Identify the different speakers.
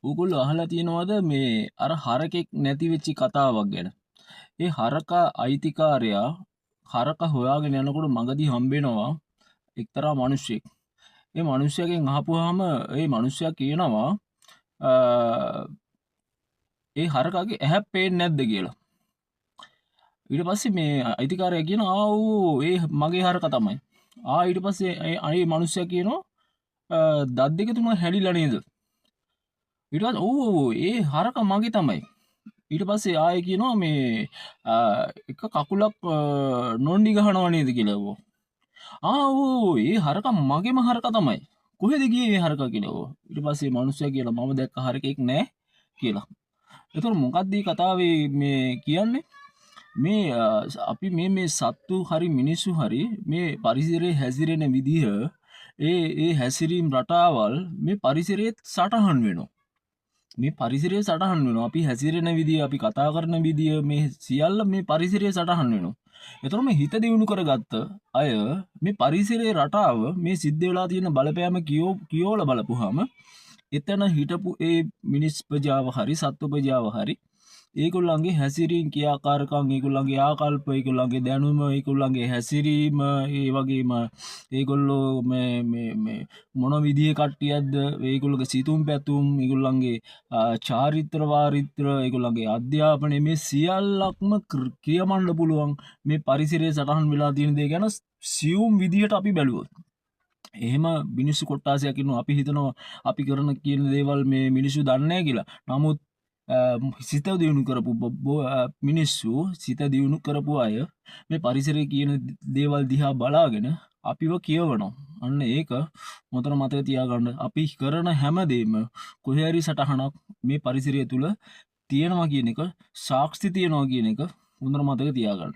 Speaker 1: ඕගොල්ලෝ අහලා තියෙනවද මේ අර හරකෙක් නැති වෙච්ච කතාවක් ගැන? ඒ හරකා අයිතිකාරයා හරක හොයාගෙන යනකොට මගදී හම්බෙනවා එක්තරා මිනිහෙක්. ඒ මිනිහයාගෙන් අහපුවාම ඒ මිනිහයා කියනවා අ, ඒ හරකාගේ ඇහැ පේන්නේ නැද්ද කියලා. ඊට පස්සේ මේ අයිතිකාරයා කියනවා ඒ මගේ හරකා තමයි. ඊට පස්සේ ඒ මිනිහයා කියනවා දත් දෙක තුන හැලිලා නේද? ඊට පස්සේ ඒ හරකා මගේ තමයි. ඊට පස්සේ ආයෙ කියනවා මේ අ, එක කකුලක් නොන්ඩි ගහනවා නේද කියලා ඇහුවා. ඒ හරකා මගේම හරකා තමයි. කොහෙද ගියේ මේ හරකා කියලා ඇහුවා. ඊට පස්සේ මිනිස්සයා කියලා මම දැක්ක හරකෙක් නෑ කියලා. එතකොට මොකක්ද මේ කතාවේ මේ කියන්නේ? මේ අපි මේ සත්තු හරි මිනිස්සු හරි මේ පරිසරයේ හැසිරෙන විදිහ ඒ හැසිරීම් රටාවල් මේ පරිසරයේත් සටහන් වෙනවා. මේ පරිසරයේ සටහන් වෙනවා. අපි හැසිරෙන විදිය, අපි කතා කරන විදිය මේ සියල්ල මේ පරිසරයේ සටහන් වෙනවා. ඒතර මේ හිත දියුණු කරගත්ත අය මේ පරිසරයේ රටාව මේ සිද්ධ වෙලා තියෙන බලපෑම කියෝලා බලපුවාම එතන හිටපු ඒ මිනිස් ප්‍රජාව හරි සත්ව ප්‍රජාව හරි ඒගොල්ලන්ගේ හැසිරීම් ක්‍රියාකාරකම් ඒගොල්ලන්ගේ ආකල්ප ඒගොල්ලන්ගේ දැනුම ඒගොල්ලන්ගේ හැසිරීම ඒ වගේම ඒගොල්ලෝ මේ මොන විදිහේ කට්ටියක්ද ඒගොල්ලෝගේ සිතුම් පැතුම් ඒගොල්ලන්ගේ චාරිත්‍ර වාරිත්‍ර ඒගොල්ලන්ගේ අධ්‍යාපනය මේ සියල්ලක්ම කියවන්න පුළුවන් මේ පරිසරයේ සටහන් වෙලා තියෙන දේ ගැන සියුම් විදිහට අපි බැලුවොත් එහෙම මිනිස්සු කොට්ටාසයක් ඉන්නවා අපි හිතනවා අපි කරන කියන දේවල් මේ මිනිස්සු දන්නේ නැහැ කියලා. නමුත් සිත දියුණු කරපු මිනිස්සු සිත දියුණු කරපු අය මේ පරිසරයේ කියන දේවල් දිහා බලාගෙන අපිව කියවනවා. අන්න ඒක මොතන මතක තියාගන්න. අපි කරන හැමදේම කොහේ හරි සටහනක් මේ පරිසරය තුල තියෙනවා කියන එක සාක්ෂි තියෙනවා කියන එක හොඳට මතක තියාගන්න.